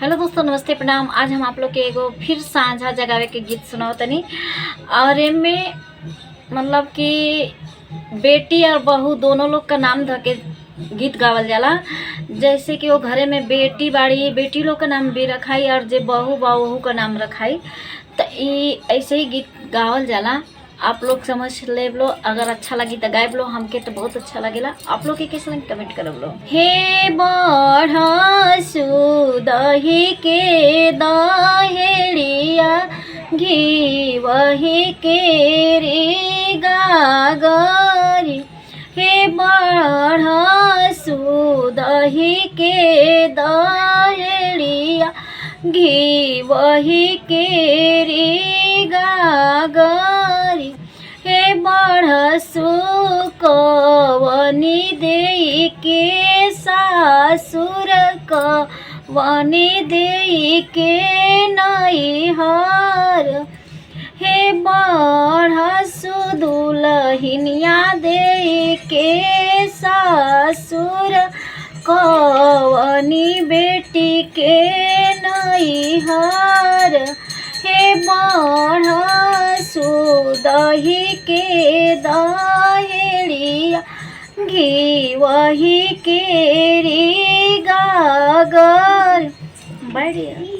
Hello दोस्तों, नमस्ते, प्रणाम। आज हम आप लोग के एगो फिर साझा जगावे के गीत सुनाओ तनी। और एमे मतलब कि बेटी और बहू दोनों लोग का नाम धके गीत गावल जाला। जैसे कि वो घरे में बेटी बाड़ी, बेटी लोग का नाम भी रखाई, और जे बहू बा वहू का नाम रखाई। तो ये ऐसे ही गीत गावल जाला। आप लोग समझ ले लो, अगर अच्छा लगी तो गायब लो। हमके तो बहुत अच्छा लगेला। आप लोग के कैसे लगे कमेंट करब लो। हे बढ़सु दही के दहेड़िया, घी वही के रे गागरी। हे बढ़सु दही के दहेड़िया, घी वही के रे गागरी। हे बढ़सु कवनी देई के सासुर कवनी देई के नैहर। हे बढ़सु दुलहिनिया देई के सासुर कवनी बेटी के नैहर। हे बढ़सु दही के दहेड़िया, घी वही के रे गागर। बढ़िया।